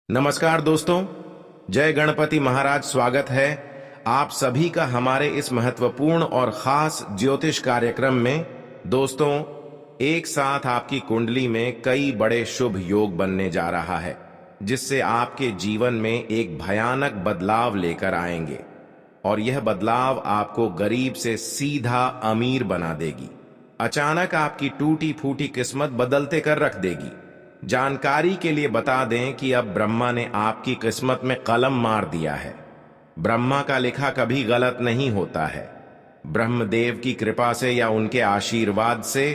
नमस्कार दोस्तों, जय गणपति महाराज। स्वागत है आप सभी का हमारे इस महत्वपूर्ण और खास ज्योतिष कार्यक्रम में। दोस्तों, एक साथ आपकी कुंडली में कई बड़े शुभ योग बनने जा रहा है, जिससे आपके जीवन में एक भयानक बदलाव लेकर आएंगे। और यह बदलाव आपको गरीब से सीधा अमीर बना देगी। अचानक आपकी टूटी फूटी किस्मत बदलते कर रख देगी। जानकारी के लिए बता दें कि अब ब्रह्मा ने आपकी किस्मत में कलम मार दिया है। ब्रह्मा का लिखा कभी गलत नहीं होता है। ब्रह्मदेव की कृपा से या उनके आशीर्वाद से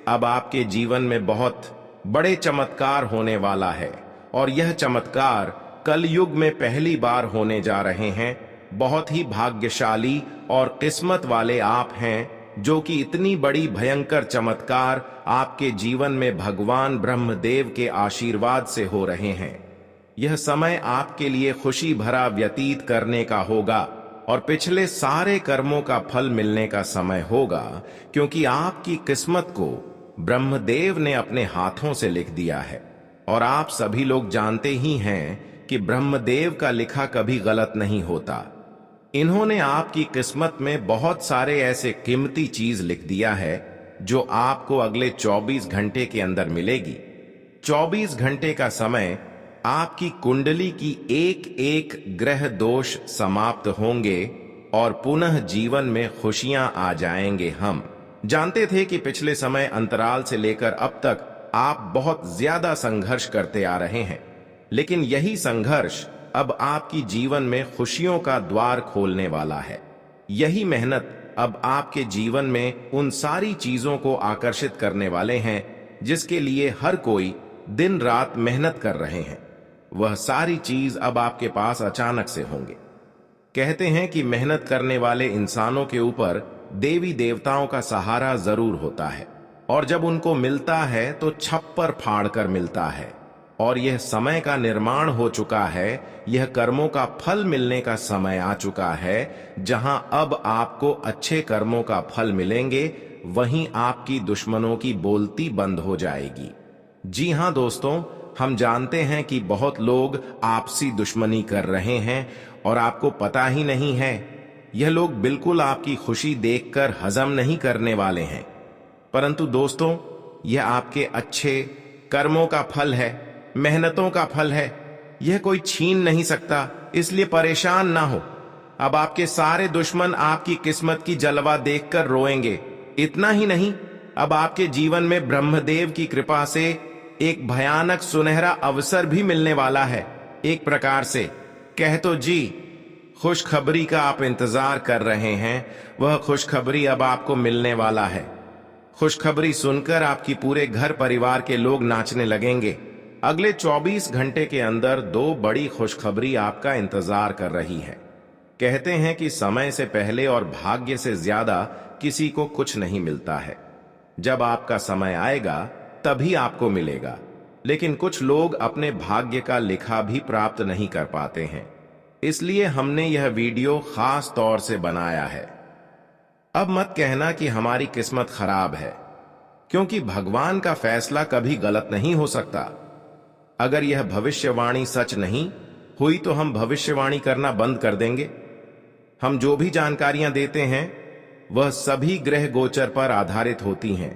अब आपके जीवन में बहुत बड़े चमत्कार होने वाला है। और यह चमत्कार कलयुग में पहली बार होने जा रहे हैं। बहुत ही भाग्यशाली और किस्मत वाले आप हैं जो कि इतनी बड़ी भयंकर चमत्कार आपके जीवन में भगवान ब्रह्मदेव के आशीर्वाद से हो रहे हैं। यह समय आपके लिए खुशी भरा व्यतीत करने का होगा और पिछले सारे कर्मों का फल मिलने का समय होगा, क्योंकि आपकी किस्मत को ब्रह्मदेव ने अपने हाथों से लिख दिया है। और आप सभी लोग जानते ही हैं कि ब्रह्मदेव का लिखा कभी गलत नहीं होता। इन्होंने आपकी किस्मत में बहुत सारे ऐसे कीमती चीज लिख दिया है जो आपको अगले 24 घंटे के अंदर मिलेगी। 24 घंटे का समय आपकी कुंडली की एक एक ग्रह दोष समाप्त होंगे और पुनः जीवन में खुशियां आ जाएंगे। हम जानते थे कि पिछले समय अंतराल से लेकर अब तक आप बहुत ज्यादा संघर्ष करते आ रहे हैं, लेकिन यही संघर्ष अब आपकी जीवन में खुशियों का द्वार खोलने वाला है। यही मेहनत अब आपके जीवन में उन सारी चीजों को आकर्षित करने वाले हैं जिसके लिए हर कोई दिन रात मेहनत कर रहे हैं। वह सारी चीज अब आपके पास अचानक से होंगे। कहते हैं कि मेहनत करने वाले इंसानों के ऊपर देवी देवताओं का सहारा जरूर होता है, और जब उनको मिलता है तो छप्पर फाड़ कर मिलता है। और यह समय का निर्माण हो चुका है, यह कर्मों का फल मिलने का समय आ चुका है। जहां अब आपको अच्छे कर्मों का फल मिलेंगे, वहीं आपकी दुश्मनों की बोलती बंद हो जाएगी। जी हां दोस्तों, हम जानते हैं कि बहुत लोग आपसी दुश्मनी कर रहे हैं और आपको पता ही नहीं है। यह लोग बिल्कुल आपकी खुशी देखकर हजम नहीं करने वाले हैं, परंतु दोस्तों, यह आपके अच्छे कर्मों का फल है, मेहनतों का फल है। यह कोई छीन नहीं सकता, इसलिए परेशान ना हो। अब आपके सारे दुश्मन आपकी किस्मत की जलवा देखकर रोएंगे। इतना ही नहीं, अब आपके जीवन में ब्रह्मदेव की कृपा से एक भयानक सुनहरा अवसर भी मिलने वाला है। एक प्रकार से कह तो जी, खुशखबरी का आप इंतजार कर रहे हैं, वह खुशखबरी अब आपको मिलने वाला है। खुशखबरी सुनकर आपकी पूरे घर परिवार के लोग नाचने लगेंगे। अगले 24 घंटे के अंदर दो बड़ी खुशखबरी आपका इंतजार कर रही है। कहते हैं कि समय से पहले और भाग्य से ज्यादा किसी को कुछ नहीं मिलता है। जब आपका समय आएगा तभी आपको मिलेगा, लेकिन कुछ लोग अपने भाग्य का लिखा भी प्राप्त नहीं कर पाते हैं। इसलिए हमने यह वीडियो खास तौर से बनाया है। अब मत कहना कि हमारी किस्मत खराब है, क्योंकि भगवान का फैसला कभी गलत नहीं हो सकता। अगर यह भविष्यवाणी सच नहीं हुई तो हम भविष्यवाणी करना बंद कर देंगे। हम जो भी जानकारियां देते हैं वह सभी ग्रह गोचर पर आधारित होती हैं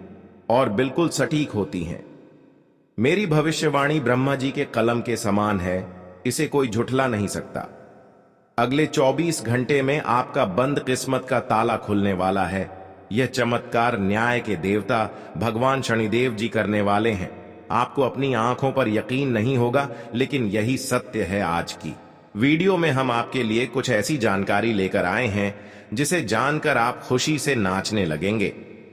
और बिल्कुल सटीक होती हैं। मेरी भविष्यवाणी ब्रह्मा जी के कलम के समान है, इसे कोई झुठला नहीं सकता। अगले 24 घंटे में आपका बंद किस्मत का ताला खुलने वाला है। यह चमत्कार न्याय के देवता भगवान शनिदेव जी करने वाले हैं। आपको अपनी आंखों पर यकीन नहीं होगा, लेकिन यही सत्य है। आज की वीडियो में हम आपके लिए कुछ ऐसी जानकारी लेकर आए हैं जिसे जानकर आप खुशी से नाचने लगेंगे।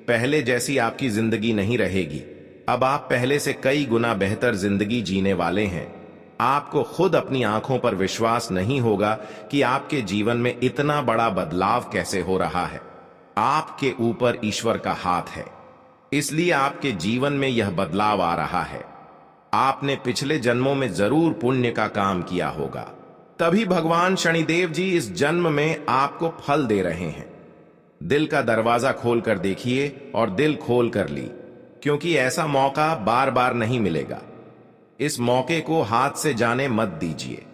पहले जैसी आपकी जिंदगी नहीं रहेगी। अब आप पहले से कई गुना बेहतर जिंदगी जीने वाले हैं। आपको खुद अपनी आंखों पर विश्वास नहीं होगा कि आपके जीवन में इतना बड़ा बदलाव कैसे हो रहा है। आपके ऊपर ईश्वर का हाथ है, इसलिए आपके जीवन में यह बदलाव आ रहा है। आपने पिछले जन्मों में जरूर पुण्य का काम किया होगा, तभी भगवान शनिदेव जी इस जन्म में आपको फल दे रहे हैं। दिल का दरवाजा खोल कर देखिए और दिल खोल कर ली, क्योंकि ऐसा मौका बार बार नहीं मिलेगा। इस मौके को हाथ से जाने मत दीजिए।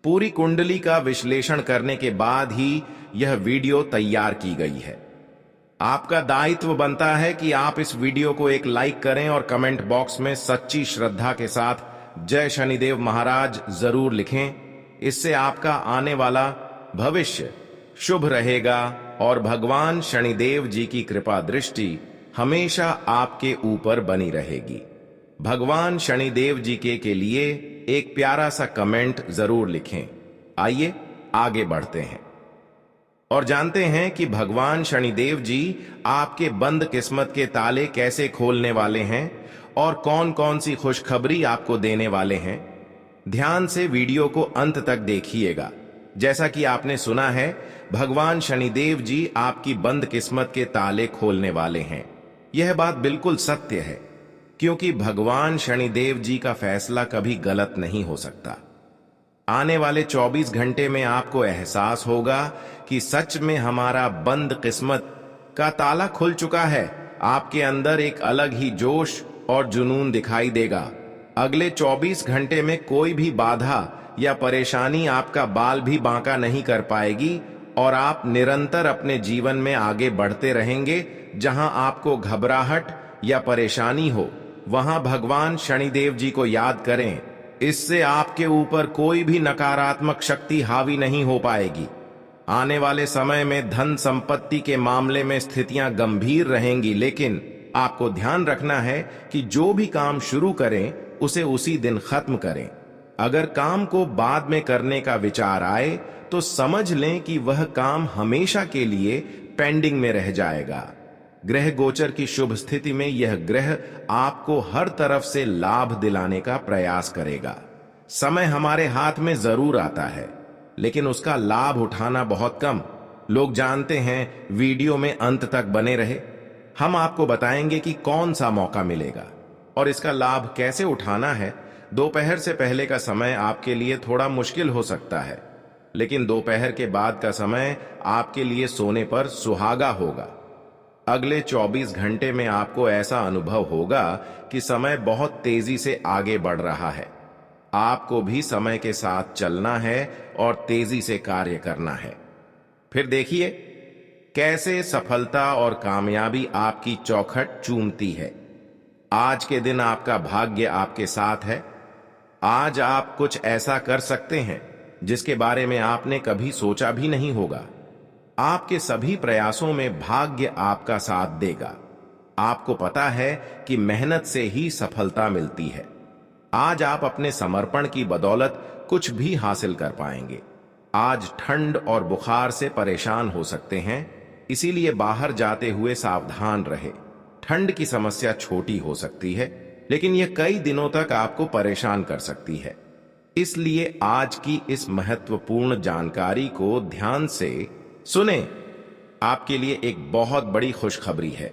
पूरी कुंडली का विश्लेषण करने के बाद ही यह वीडियो तैयार की गई है। आपका दायित्व बनता है कि आप इस वीडियो को एक लाइक करें और कमेंट बॉक्स में सच्ची श्रद्धा के साथ जय शनिदेव महाराज जरूर लिखें। इससे आपका आने वाला भविष्य शुभ रहेगा और भगवान शनिदेव जी की कृपा दृष्टि हमेशा आपके ऊपर बनी रहेगी। भगवान शनिदेव जी के लिए एक प्यारा सा कमेंट जरूर लिखें। आइए आगे बढ़ते हैं और जानते हैं कि भगवान शनिदेव जी आपके बंद किस्मत के ताले कैसे खोलने वाले हैं और कौन कौन सी खुशखबरी आपको देने वाले हैं। ध्यान से वीडियो को अंत तक देखिएगा। जैसा कि आपने सुना है, भगवान शनिदेव जी आपकी बंद किस्मत के ताले खोलने वाले हैं। यह बात बिल्कुल सत्य है, क्योंकि भगवान शनिदेव जी का फैसला कभी गलत नहीं हो सकता। आने वाले 24 घंटे में आपको एहसास होगा कि सच में हमारा बंद किस्मत का ताला खुल चुका है। आपके अंदर एक अलग ही जोश और जुनून दिखाई देगा। अगले 24 घंटे में कोई भी बाधा या परेशानी आपका बाल भी बांका नहीं कर पाएगी और आप निरंतर अपने जीवन में आगे बढ़ते रहेंगे। जहां आपको घबराहट या परेशानी हो, वहां भगवान शनिदेव जी को याद करें। इससे आपके ऊपर कोई भी नकारात्मक शक्ति हावी नहीं हो पाएगी। आने वाले समय में धन संपत्ति के मामले में स्थितियां गंभीर रहेंगी, लेकिन आपको ध्यान रखना है कि जो भी काम शुरू करें उसे उसी दिन खत्म करें। अगर काम को बाद में करने का विचार आए तो समझ लें कि वह काम हमेशा के लिए पेंडिंग में रह जाएगा। ग्रह गोचर की शुभ स्थिति में यह ग्रह आपको हर तरफ से लाभ दिलाने का प्रयास करेगा। समय हमारे हाथ में जरूर आता है, लेकिन उसका लाभ उठाना बहुत कम लोग जानते हैं। वीडियो में अंत तक बने रहे। हम आपको बताएंगे कि कौन सा मौका मिलेगा और इसका लाभ कैसे उठाना है। दोपहर से पहले का समय आपके लिए थोड़ा मुश्किल हो सकता है, लेकिन दोपहर के बाद का समय आपके लिए सोने पर सुहागा होगा। अगले 24 घंटे में आपको ऐसा अनुभव होगा कि समय बहुत तेजी से आगे बढ़ रहा है। आपको भी समय के साथ चलना है और तेजी से कार्य करना है। फिर देखिए कैसे सफलता और कामयाबी आपकी चौखट चूमती है। आज के दिन आपका भाग्य आपके साथ है। आज आप कुछ ऐसा कर सकते हैं जिसके बारे में आपने कभी सोचा भी नहीं होगा। आपके सभी प्रयासों में भाग्य आपका साथ देगा। आपको पता है कि मेहनत से ही सफलता मिलती है। आज आप अपने समर्पण की बदौलत कुछ भी हासिल कर पाएंगे। आज ठंड और बुखार से परेशान हो सकते हैं, इसीलिए बाहर जाते हुए सावधान रहे। ठंड की समस्या छोटी हो सकती है, लेकिन यह कई दिनों तक आपको परेशान कर सकती है। इसलिए आज की इस महत्वपूर्ण जानकारी को ध्यान से सुने। आपके लिए एक बहुत बड़ी खुशखबरी है।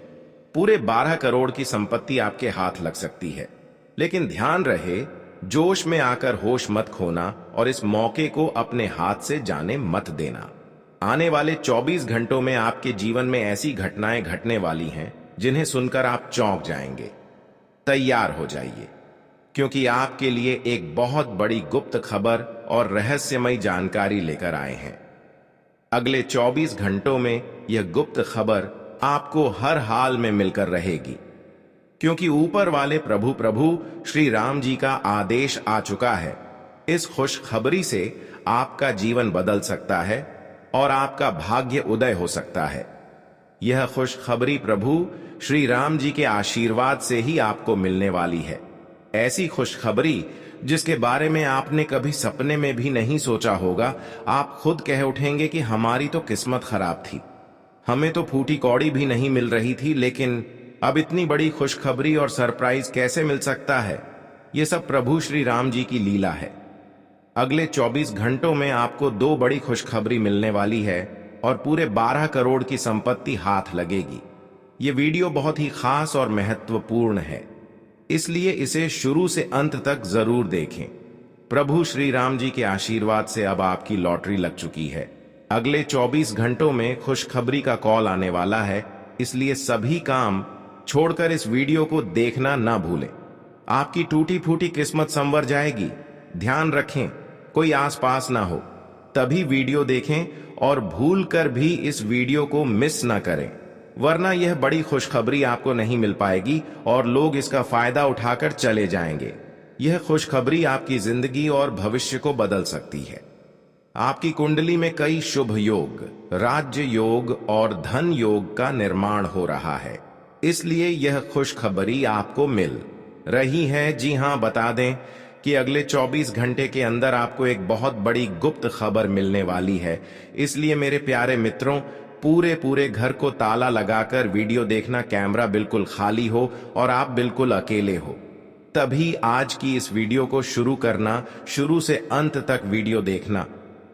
पूरे 12 करोड़ की संपत्ति आपके हाथ लग सकती है, लेकिन ध्यान रहे, जोश में आकर होश मत खोना और इस मौके को अपने हाथ से जाने मत देना। आने वाले 24 घंटों में आपके जीवन में ऐसी घटनाएं घटने वाली हैं जिन्हें सुनकर आप चौंक जाएंगे। तैयार हो जाइए, क्योंकि आपके लिए एक बहुत बड़ी गुप्त खबर और रहस्यमयी जानकारी लेकर आए हैं। अगले 24 घंटों में यह गुप्त खबर आपको हर हाल में मिलकर रहेगी, क्योंकि ऊपर वाले प्रभु श्री राम जी का आदेश आ चुका है। इस खुशखबरी से आपका जीवन बदल सकता है और आपका भाग्य उदय हो सकता है। यह खुशखबरी प्रभु श्री राम जी के आशीर्वाद से ही आपको मिलने वाली है। ऐसी खुशखबरी जिसके बारे में आपने कभी सपने में भी नहीं सोचा होगा। आप खुद कह उठेंगे कि हमारी तो किस्मत खराब थी, हमें तो फूटी कौड़ी भी नहीं मिल रही थी, लेकिन अब इतनी बड़ी खुशखबरी और सरप्राइज कैसे मिल सकता है। ये सब प्रभु श्री राम जी की लीला है। अगले 24 घंटों में आपको 2 बड़ी खुशखबरी मिलने वाली है और पूरे 12 करोड़ की संपत्ति हाथ लगेगी। ये वीडियो बहुत ही खास और महत्वपूर्ण है, इसलिए इसे शुरू से अंत तक जरूर देखें। प्रभु श्री राम जी के आशीर्वाद से अब आपकी लॉटरी लग चुकी है। अगले 24 घंटों में खुशखबरी का कॉल आने वाला है, इसलिए सभी काम छोड़कर इस वीडियो को देखना ना भूलें। आपकी टूटी फूटी किस्मत संवर जाएगी। ध्यान रखें, कोई आसपास ना हो, तभी वीडियो देखें और भूल कर भी इस वीडियो को मिस ना करें, वरना यह बड़ी खुशखबरी आपको नहीं मिल पाएगी और लोग इसका फायदा उठाकर चले जाएंगे। यह खुशखबरी आपकी जिंदगी और भविष्य को बदल सकती है। आपकी कुंडली में कई शुभ योग, राज्य योग और धन योग का निर्माण हो रहा है, इसलिए यह खुशखबरी आपको मिल रही है। जी हां, बता दें कि अगले 24 घंटे के अंदर आपको एक बहुत बड़ी गुप्त खबर मिलने वाली है। इसलिए मेरे प्यारे मित्रों, पूरे घर को ताला लगाकर वीडियो देखना, कैमरा बिल्कुल खाली हो और आप बिल्कुल अकेले हो, तभी आज की इस वीडियो को शुरू करना, शुरू से अंत तक वीडियो देखना,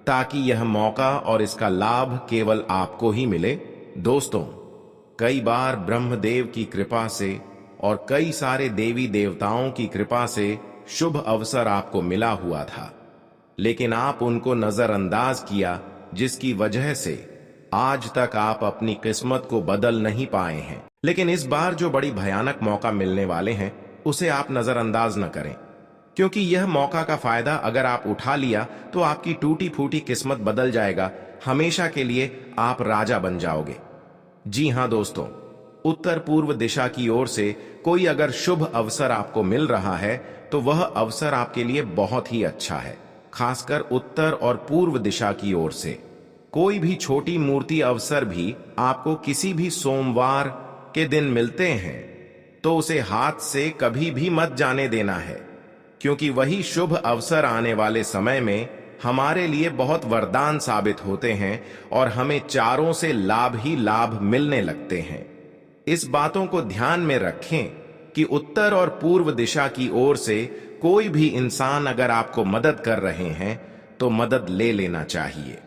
ताकि यह मौका और इसका लाभ केवल आपको ही मिले। दोस्तों, कई बार ब्रह्मदेव की कृपा से और कई सारे देवी देवताओं की कृपा से शुभ अवसर आपको मिला हुआ था, लेकिन आप उनको नजरअंदाज किया, जिसकी वजह से आज तक आप अपनी किस्मत को बदल नहीं पाए हैं। लेकिन इस बार जो बड़ी भयानक मौका मिलने वाले हैं, उसे आप नजरअंदाज न करें, क्योंकि यह मौका का फायदा अगर आप उठा लिया तो आपकी टूटी फूटी किस्मत बदल जाएगा। हमेशा के लिए आप राजा बन जाओगे। जी हां दोस्तों, उत्तर पूर्व दिशा की ओर से कोई अगर शुभ अवसर आपको मिल रहा है तो वह अवसर आपके लिए बहुत ही अच्छा है। खासकर उत्तर और पूर्व दिशा की ओर से कोई भी छोटी मूर्ति अवसर भी आपको किसी भी सोमवार के दिन मिलते हैं तो उसे हाथ से कभी भी मत जाने देना है, क्योंकि वही शुभ अवसर आने वाले समय में हमारे लिए बहुत वरदान साबित होते हैं और हमें चारों से लाभ ही लाभ मिलने लगते हैं। इस बातों को ध्यान में रखें कि उत्तर और पूर्व दिशा की ओर से कोई भी इंसान अगर आपको मदद कर रहे हैं तो मदद ले लेना चाहिए,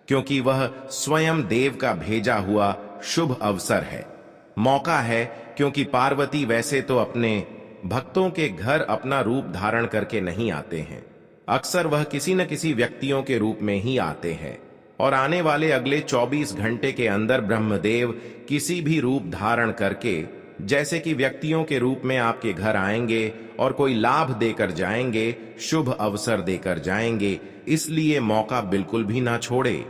क्योंकि वह स्वयं देव का भेजा हुआ शुभ अवसर है, मौका है। क्योंकि पार्वती वैसे तो अपने भक्तों के घर अपना रूप धारण करके नहीं आते हैं, अक्सर वह किसी न किसी व्यक्तियों के रूप में ही आते हैं। और आने वाले अगले 24 घंटे के अंदर ब्रह्मदेव किसी भी रूप धारण करके, जैसे कि व्यक्तियों के रूप में आपके घर आएंगे और कोई लाभ देकर जाएंगे, शुभ अवसर देकर जाएंगे। इसलिए मौका बिल्कुल भी ना छोड़े।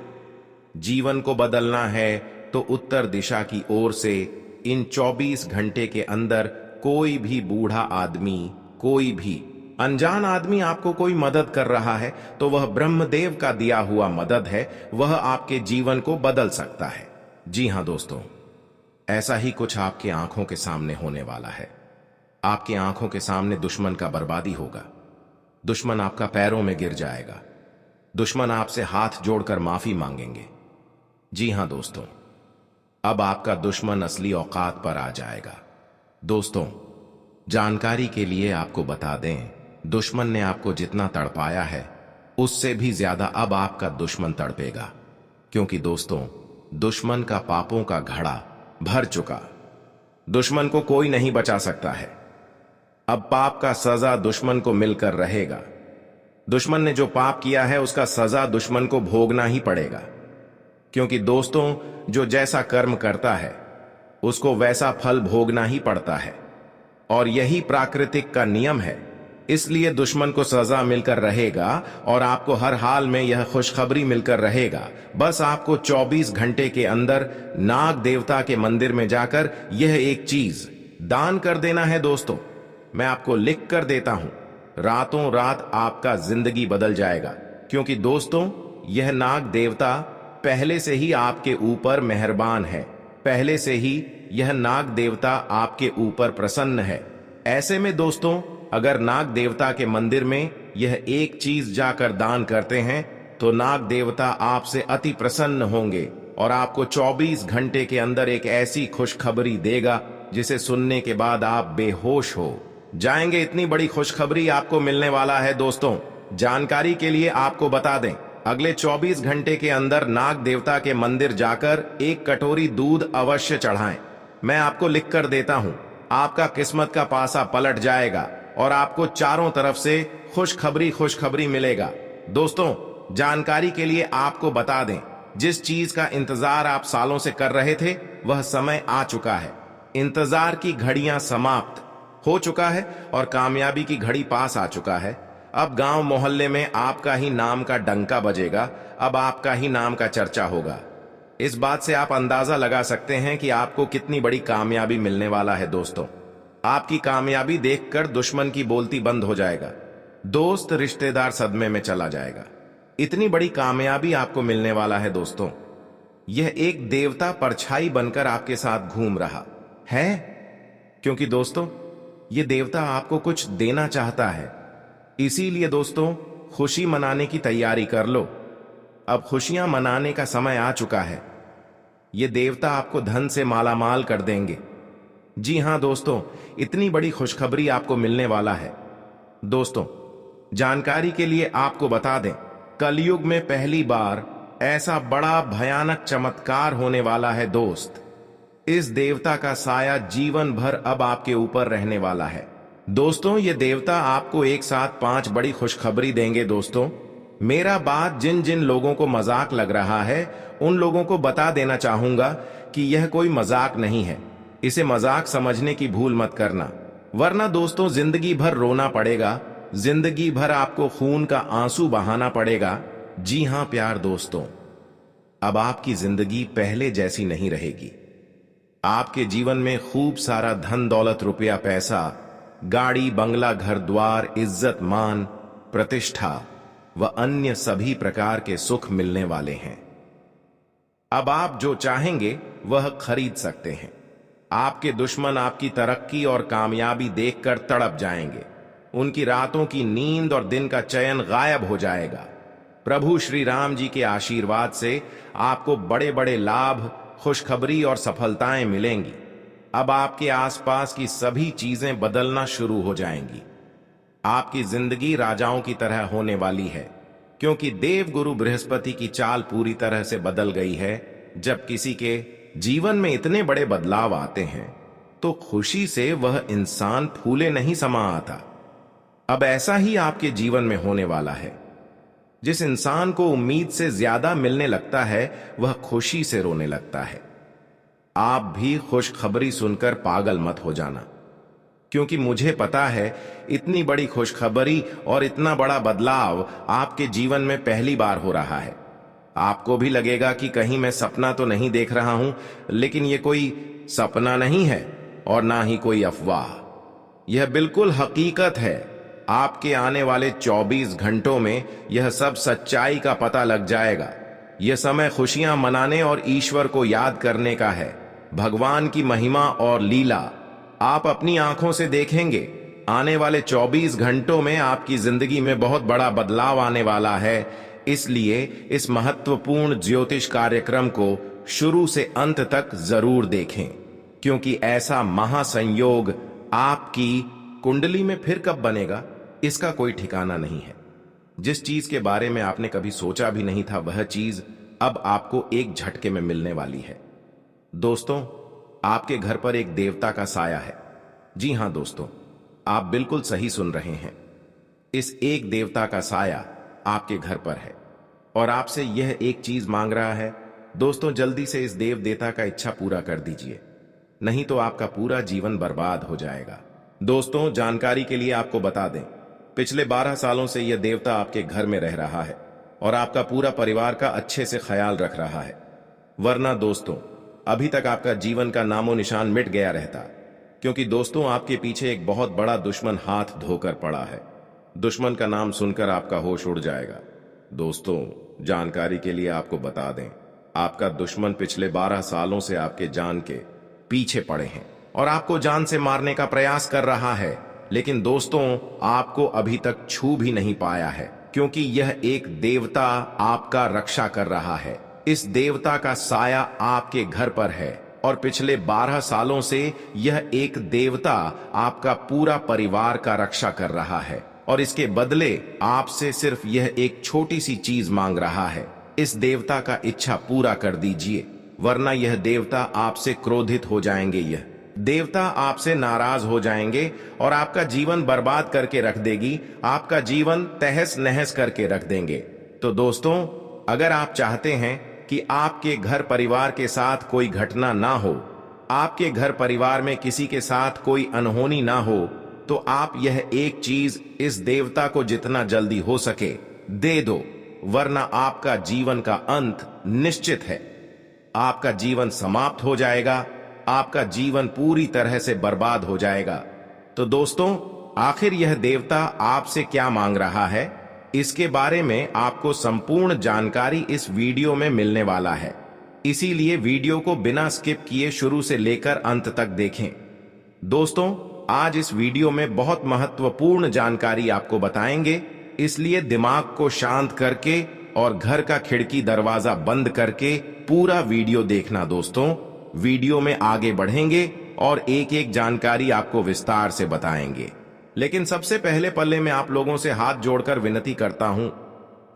जीवन को बदलना है तो उत्तर दिशा की ओर से इन 24 घंटे के अंदर कोई भी बूढ़ा आदमी, कोई भी अनजान आदमी आपको कोई मदद कर रहा है तो वह ब्रह्मदेव का दिया हुआ मदद है, वह आपके जीवन को बदल सकता है। जी हां दोस्तों, ऐसा ही कुछ आपके आंखों के सामने होने वाला है। आपकी आंखों के सामने दुश्मन का बर्बादी होगा। दुश्मन आपका पैरों में गिर जाएगा। दुश्मन आपसे हाथ जोड़कर माफी मांगेंगे। जी हां दोस्तों, अब आपका दुश्मन असली औकात पर आ जाएगा। दोस्तों, जानकारी के लिए आपको बता दें, दुश्मन ने आपको जितना तड़पाया है उससे भी ज्यादा अब आपका दुश्मन तड़पेगा, क्योंकि दोस्तों, दुश्मन का पापों का घड़ा भर चुका। दुश्मन को कोई नहीं बचा सकता है। अब पाप का सजा दुश्मन को मिलकर रहेगा। दुश्मन ने जो पाप किया है उसका सजा दुश्मन को भोगना ही पड़ेगा, क्योंकि दोस्तों, जो जैसा कर्म करता है उसको वैसा फल भोगना ही पड़ता है और यही प्राकृतिक का नियम है। इसलिए दुश्मन को सजा मिलकर रहेगा और आपको हर हाल में यह खुशखबरी मिलकर रहेगा। बस आपको 24 घंटे के अंदर नाग देवता के मंदिर में जाकर यह एक चीज दान कर देना है। दोस्तों, मैं आपको लिख कर देता हूं, रातों रात आपका जिंदगी बदल जाएगा, क्योंकि दोस्तों, यह नाग देवता पहले से ही आपके ऊपर मेहरबान है। पहले से ही यह नाग देवता आपके ऊपर प्रसन्न है। ऐसे में दोस्तों, अगर नाग देवता के मंदिर में यह एक चीज जाकर दान करते हैं तो नाग देवता आपसे अति प्रसन्न होंगे और आपको 24 घंटे के अंदर एक ऐसी खुशखबरी देगा जिसे सुनने के बाद आप बेहोश हो जाएंगे। इतनी बड़ी खुशखबरी आपको मिलने वाला है। दोस्तों, जानकारी के लिए आपको बता दें, अगले 24 घंटे के अंदर नाग देवता के मंदिर जाकर एक कटोरी दूध अवश्य चढ़ाएं। मैं आपको लिख कर देता हूं, आपका किस्मत का पासा पलट जाएगा और आपको चारों तरफ से खुशखबरी मिलेगा। दोस्तों, जानकारी के लिए आपको बता दें, जिस चीज का इंतजार आप सालों से कर रहे थे वह समय आ चुका है। इंतजार की घड़ियां समाप्त, हो चुका है और कामयाबी की घड़ी पास आ चुका है। अब गांव मोहल्ले में आपका ही नाम का डंका बजेगा, अब आपका ही नाम का चर्चा होगा। इस बात से आप अंदाजा लगा सकते हैं कि आपको कितनी बड़ी कामयाबी मिलने वाला है दोस्तों। आपकी कामयाबी देखकर दुश्मन की बोलती बंद हो जाएगा, दोस्त रिश्तेदार सदमे में चला जाएगा। इतनी बड़ी कामयाबी आपको मिलने वाला है दोस्तों। यह एक देवता परछाई बनकर आपके साथ घूम रहा है, क्योंकि दोस्तों यह देवता आपको कुछ देना चाहता है। इसीलिए दोस्तों खुशी मनाने की तैयारी कर लो। अब खुशियां मनाने का समय आ चुका है। ये देवता आपको धन से मालामाल कर देंगे। जी हां दोस्तों, इतनी बड़ी खुशखबरी आपको मिलने वाला है। दोस्तों जानकारी के लिए आपको बता दें, कलयुग में पहली बार ऐसा बड़ा भयानक चमत्कार होने वाला है दोस्त। इस देवता का साया जीवन भर अब आपके ऊपर रहने वाला है। दोस्तों ये देवता आपको एक साथ 5 बड़ी खुशखबरी देंगे। दोस्तों मेरा बात जिन जिन लोगों को मजाक लग रहा है उन लोगों को बता देना चाहूंगा कि यह कोई मजाक नहीं है। इसे मजाक समझने की भूल मत करना, वरना दोस्तों जिंदगी भर रोना पड़ेगा, जिंदगी भर आपको खून का आंसू बहाना पड़ेगा। जी हां प्यार दोस्तों, अब आपकी जिंदगी पहले जैसी नहीं रहेगी। आपके जीवन में खूब सारा धन दौलत रुपया पैसा, गाड़ी बंगला घर द्वार, इज्जत मान प्रतिष्ठा व अन्य सभी प्रकार के सुख मिलने वाले हैं। अब आप जो चाहेंगे वह खरीद सकते हैं। आपके दुश्मन आपकी तरक्की और कामयाबी देखकर तड़प जाएंगे। उनकी रातों की नींद और दिन का चयन गायब हो जाएगा। प्रभु श्री राम जी के आशीर्वाद से आपको बड़े बड़े लाभ, खुशखबरी और सफलताएं मिलेंगी। अब आपके आसपास की सभी चीजें बदलना शुरू हो जाएंगी। आपकी जिंदगी राजाओं की तरह होने वाली है, क्योंकि देव गुरु बृहस्पति की चाल पूरी तरह से बदल गई है। जब किसी के जीवन में इतने बड़े बदलाव आते हैं तो खुशी से वह इंसान फूले नहीं समा आता। अब ऐसा ही आपके जीवन में होने वाला है। जिस इंसान को उम्मीद से ज्यादा मिलने लगता है वह खुशी से रोने लगता है। आप भी खुशखबरी सुनकर पागल मत हो जाना, क्योंकि मुझे पता है इतनी बड़ी खुशखबरी और इतना बड़ा बदलाव आपके जीवन में पहली बार हो रहा है। आपको भी लगेगा कि कहीं मैं सपना तो नहीं देख रहा हूं, लेकिन यह कोई सपना नहीं है और ना ही कोई अफवाह। यह बिल्कुल हकीकत है। आपके आने वाले 24 घंटों में यह सब सच्चाई का पता लग जाएगा। यह समय खुशियां मनाने और ईश्वर को याद करने का है। भगवान की महिमा और लीला आप अपनी आंखों से देखेंगे। आने वाले 24 घंटों में आपकी जिंदगी में बहुत बड़ा बदलाव आने वाला है। इसलिए इस महत्वपूर्ण ज्योतिष कार्यक्रम को शुरू से अंत तक जरूर देखें, क्योंकि ऐसा महासंयोग आपकी कुंडली में फिर कब बनेगा इसका कोई ठिकाना नहीं है। जिस चीज के बारे में आपने कभी सोचा भी नहीं था वह चीज अब आपको एक झटके में मिलने वाली है। दोस्तों आपके घर पर एक देवता का साया है। जी हां दोस्तों, आप बिल्कुल सही सुन रहे हैं। इस एक देवता का साया आपके घर पर है और आपसे यह एक चीज मांग रहा है। दोस्तों जल्दी से इस देव देवता का इच्छा पूरा कर दीजिए, नहीं तो आपका पूरा जीवन बर्बाद हो जाएगा। दोस्तों जानकारी के लिए आपको बता दें, पिछले 12 सालों से यह देवता आपके घर में रह रहा है और आपका पूरा परिवार का अच्छे से ख्याल रख रहा है। वरना दोस्तों अभी तक आपका जीवन का नामो निशान मिट गया रहता, क्योंकि दोस्तों आपके पीछे एक बहुत बड़ा दुश्मन हाथ धोकर पड़ा है। दुश्मन का नाम सुनकर आपका होश उड़ जाएगा। दोस्तों जानकारी के लिए आपको बता दें, आपका दुश्मन पिछले 12 सालों से आपके जान के पीछे पड़े हैं और आपको जान से मारने का प्रयास कर रहा है। लेकिन दोस्तों आपको अभी तक छू भी नहीं पाया है, क्योंकि यह एक देवता आपका रक्षा कर रहा है। इस देवता का साया आपके घर पर है और पिछले 12 सालों से यह एक देवता आपका पूरा परिवार का रक्षा कर रहा है और इसके बदले आपसे सिर्फ यह एक छोटी सी चीज मांग रहा है। इस देवता का इच्छा पूरा कर दीजिए, वरना यह देवता आपसे क्रोधित हो जाएंगे। यह देवता आपसे नाराज हो जाएंगे और आपका जीवन बर्बाद करके रख देगी, आपका जीवन तहस नहस करके रख देंगे। तो दोस्तों अगर आप चाहते हैं कि आपके घर परिवार के साथ कोई घटना ना हो, आपके घर परिवार में किसी के साथ कोई अनहोनी ना हो, तो आप यह एक चीज इस देवता को जितना जल्दी हो सके दे दो, वरना आपका जीवन का अंत निश्चित है। आपका जीवन समाप्त हो जाएगा, आपका जीवन पूरी तरह से बर्बाद हो जाएगा। तो दोस्तों, आखिर यह देवता आपसे क्या मांग रहा है, इसके बारे में आपको संपूर्ण जानकारी इस वीडियो में मिलने वाला है। इसीलिए वीडियो को बिना स्किप किए शुरू से लेकर अंत तक देखें। दोस्तों, आज इस वीडियो में बहुत महत्वपूर्ण जानकारी आपको बताएंगे, इसलिए दिमाग को शांत करके और घर का खिड़की दरवाजा बंद करके पूरा वीडियो देखना। दोस्तों, वीडियो में आगे बढ़ेंगे और एक एक जानकारी आपको विस्तार से बताएंगे। लेकिन सबसे पहले पल्ले में आप लोगों से हाथ जोड़कर विनती करता हूं,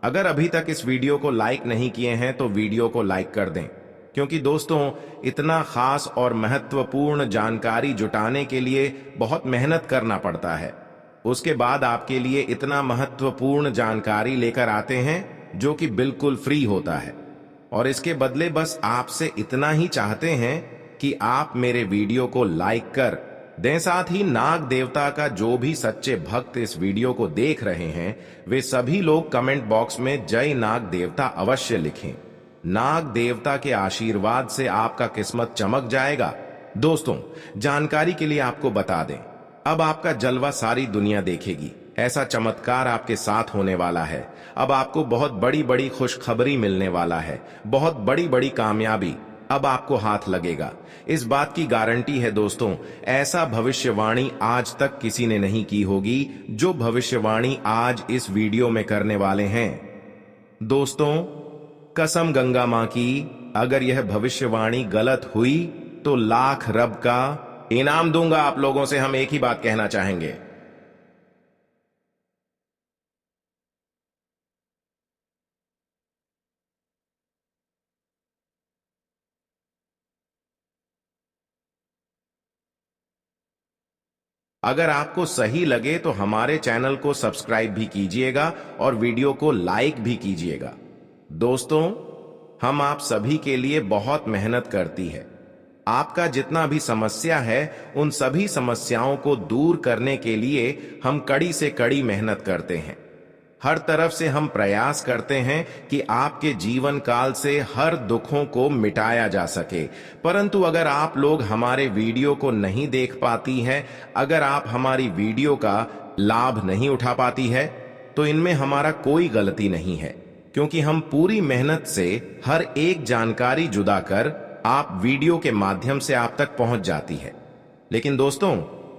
अगर अभी तक इस वीडियो को लाइक नहीं किए हैं तो वीडियो को लाइक कर दें, क्योंकि दोस्तों इतना खास और महत्वपूर्ण जानकारी जुटाने के लिए बहुत मेहनत करना पड़ता है। उसके बाद आपके लिए इतना महत्वपूर्ण जानकारी लेकर आते हैं जो कि बिल्कुल फ्री होता है, और इसके बदले बस आपसे इतना ही चाहते हैं कि आप मेरे वीडियो को लाइक कर दें। साथ ही नाग देवता का जो भी सच्चे भक्त इस वीडियो को देख रहे हैं, वे सभी लोग कमेंट बॉक्स में जय नाग देवता अवश्य लिखें। नाग देवता के आशीर्वाद से आपका किस्मत चमक जाएगा। दोस्तों, जानकारी के लिए आपको बता दें, अब आपका जलवा सारी दुनिया देखेगी। ऐसा चमत्कार आपके साथ होने वाला है। अब आपको बहुत बड़ी बड़ी खुशखबरी मिलने वाला है, बहुत बड़ी बड़ी कामयाबी अब आपको हाथ लगेगा। इस बात की गारंटी है दोस्तों, ऐसा भविष्यवाणी आज तक किसी ने नहीं की होगी जो भविष्यवाणी आज इस वीडियो में करने वाले हैं। दोस्तों, कसम गंगा मां की, अगर यह भविष्यवाणी गलत हुई तो लाख रब का इनाम दूंगा। आप लोगों से हम एक ही बात कहना चाहेंगे, अगर आपको सही लगे तो हमारे चैनल को सब्सक्राइब भी कीजिएगा और वीडियो को लाइक भी कीजिएगा। दोस्तों, हम आप सभी के लिए बहुत मेहनत करती है। आपका जितना भी समस्या है, उन सभी समस्याओं को दूर करने के लिए हम कड़ी से कड़ी मेहनत करते हैं। हर तरफ से हम प्रयास करते हैं कि आपके जीवन काल से हर दुखों को मिटाया जा सके। परंतु अगर आप लोग हमारे वीडियो को नहीं देख पाती हैं, अगर आप हमारी वीडियो का लाभ नहीं उठा पाती है, तो इनमें हमारा कोई गलती नहीं है, क्योंकि हम पूरी मेहनत से हर एक जानकारी जुदा कर आप वीडियो के माध्यम से आप तक पहुंच जाती है। लेकिन दोस्तों,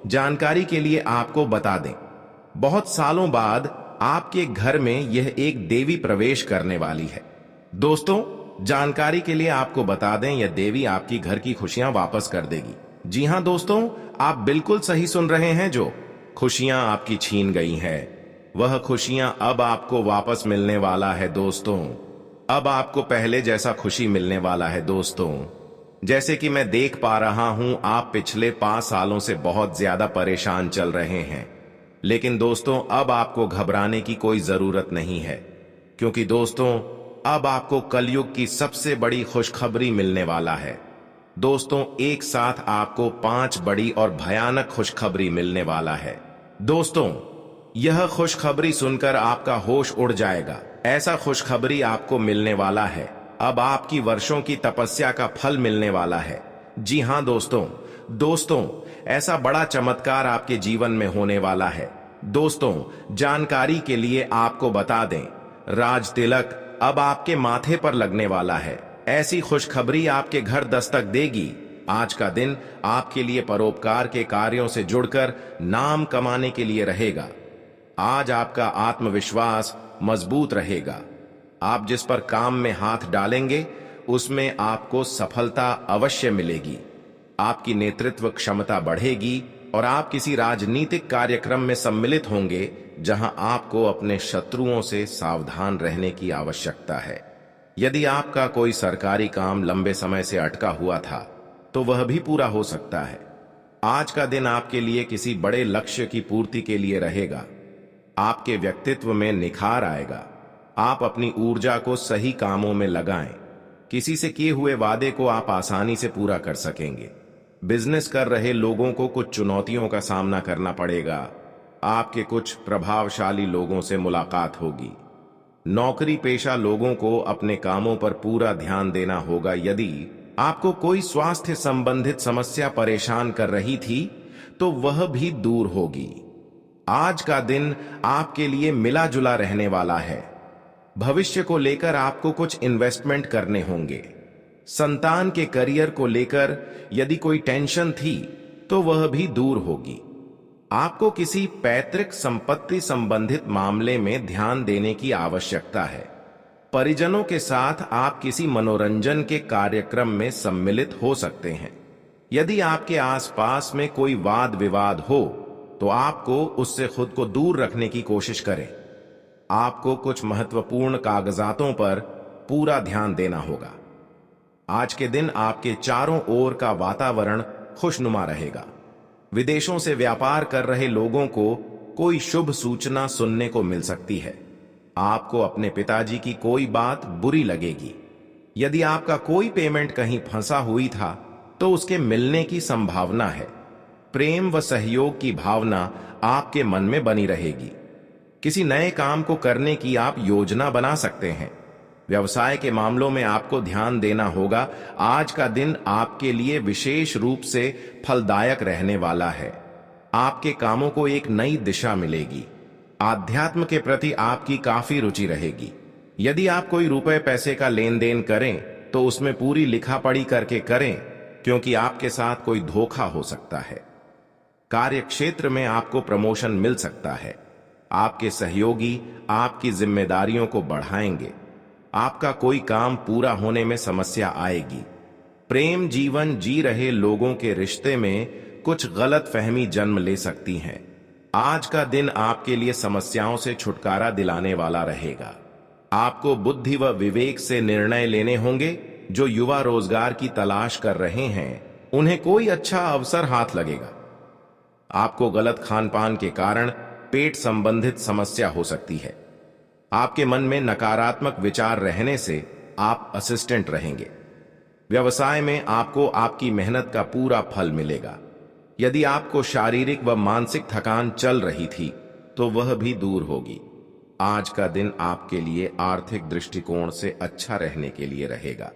जानकारी के लिए आपको बता दें, बहुत सालों बाद आपके घर में यह एक देवी प्रवेश करने वाली है। दोस्तों, जानकारी के लिए आपको बता दें, यह देवी आपकी घर की खुशियां वापस कर देगी। जी हां दोस्तों, आप बिल्कुल सही सुन रहे हैं। जो खुशियां आपकी छीन गई हैं, वह खुशियां अब आपको वापस मिलने वाला है। दोस्तों, अब आपको पहले जैसा खुशी मिलने वाला है। दोस्तों, जैसे कि मैं देख पा रहा हूं, आप पिछले 5 सालों से बहुत ज्यादा परेशान चल रहे हैं। लेकिन दोस्तों, अब आपको घबराने की कोई जरूरत नहीं है, क्योंकि दोस्तों अब आपको कलयुग की सबसे बड़ी खुशखबरी मिलने वाला है। दोस्तों, एक साथ आपको 5 बड़ी और भयानक खुशखबरी मिलने वाला है। दोस्तों, यह खुशखबरी सुनकर आपका होश उड़ जाएगा। ऐसा खुशखबरी आपको मिलने वाला है, अब आपकी वर्षों की तपस्या का फल मिलने वाला है। जी हां दोस्तों, ऐसा बड़ा चमत्कार आपके जीवन में होने वाला है। दोस्तों, जानकारी के लिए आपको बता दें, राज तिलक अब आपके माथे पर लगने वाला है। ऐसी खुशखबरी आपके घर दस्तक देगी। आज का दिन आपके लिए परोपकार के कार्यों से जुड़कर नाम कमाने के लिए रहेगा। आज आपका आत्मविश्वास मजबूत रहेगा। आप जिस पर काम में हाथ डालेंगे, उसमें आपको सफलता अवश्य मिलेगी। आपकी नेतृत्व क्षमता बढ़ेगी और आप किसी राजनीतिक कार्यक्रम में सम्मिलित होंगे, जहां आपको अपने शत्रुओं से सावधान रहने की आवश्यकता है। यदि आपका कोई सरकारी काम लंबे समय से अटका हुआ था, तो वह भी पूरा हो सकता है। आज का दिन आपके लिए किसी बड़े लक्ष्य की पूर्ति के लिए रहेगा। आपके व्यक्तित्व में निखार आएगा। आप अपनी ऊर्जा को सही कामों में लगाएं। किसी से किए हुए वादे को आप आसानी से पूरा कर सकेंगे। बिजनेस कर रहे लोगों को कुछ चुनौतियों का सामना करना पड़ेगा। आपके कुछ प्रभावशाली लोगों से मुलाकात होगी। नौकरी पेशा लोगों को अपने कामों पर पूरा ध्यान देना होगा। यदि आपको कोई स्वास्थ्य संबंधित समस्या परेशान कर रही थी तो वह भी दूर होगी। आज का दिन आपके लिए मिला जुला रहने वाला है। भविष्य को लेकर आपको कुछ इन्वेस्टमेंट करने होंगे। संतान के करियर को लेकर यदि कोई टेंशन थी तो वह भी दूर होगी। आपको किसी पैतृक संपत्ति संबंधित मामले में ध्यान देने की आवश्यकता है। परिजनों के साथ आप किसी मनोरंजन के कार्यक्रम में सम्मिलित हो सकते हैं। यदि आपके आसपास में कोई वाद विवाद हो तो आपको उससे खुद को दूर रखने की कोशिश करें। आपको कुछ महत्वपूर्ण कागजातों पर पूरा ध्यान देना होगा। आज के दिन आपके चारों ओर का वातावरण खुशनुमा रहेगा। विदेशों से व्यापार कर रहे लोगों को कोई शुभ सूचना सुनने को मिल सकती है। आपको अपने पिताजी की कोई बात बुरी लगेगी। यदि आपका कोई पेमेंट कहीं फंसा हुई था तो उसके मिलने की संभावना है। प्रेम व सहयोग की भावना आपके मन में बनी रहेगी। किसी नए काम को करने की आप योजना बना सकते हैं। व्यवसाय के मामलों में आपको ध्यान देना होगा। आज का दिन आपके लिए विशेष रूप से फलदायक रहने वाला है। आपके कामों को एक नई दिशा मिलेगी। आध्यात्म के प्रति आपकी काफी रुचि रहेगी। यदि आप कोई रुपए पैसे का लेन देन करें तो उसमें पूरी लिखा पढ़ी करके करें, क्योंकि आपके साथ कोई धोखा हो सकता है। कार्य क्षेत्र में आपको प्रमोशन मिल सकता है। आपके सहयोगी आपकी जिम्मेदारियों को बढ़ाएंगे। आपका कोई काम पूरा होने में समस्या आएगी। प्रेम जीवन जी रहे लोगों के रिश्ते में कुछ गलत फहमी जन्म ले सकती हैं। आज का दिन आपके लिए समस्याओं से छुटकारा दिलाने वाला रहेगा। आपको बुद्धि व विवेक से निर्णय लेने होंगे। जो युवा रोजगार की तलाश कर रहे हैं उन्हें कोई अच्छा अवसर हाथ लगेगा। आपको गलत खान पान के कारण पेट संबंधित समस्या हो सकती है। आपके मन में नकारात्मक विचार रहने से आप असिस्टेंट रहेंगे। व्यवसाय में आपको आपकी मेहनत का पूरा फल मिलेगा। यदि आपको शारीरिक व मानसिक थकान चल रही थी तो वह भी दूर होगी। आज का दिन आपके लिए आर्थिक दृष्टिकोण से अच्छा रहने के लिए रहेगा।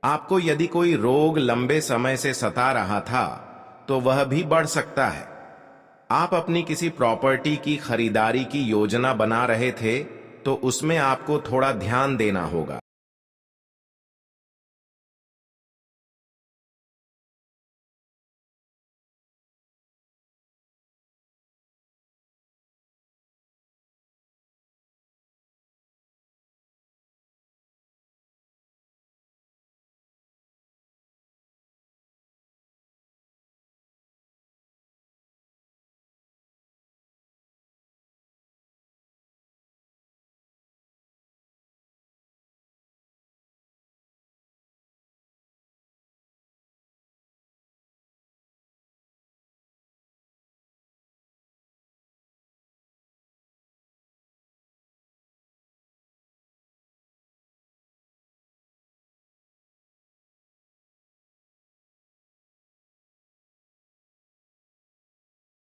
आपको यदि कोई रोग लंबे समय से सता रहा था तो वह भी बढ़ सकता है। आप अपनी किसी प्रॉपर्टी की खरीदारी की योजना बना रहे थे तो उसमें आपको थोड़ा ध्यान देना होगा।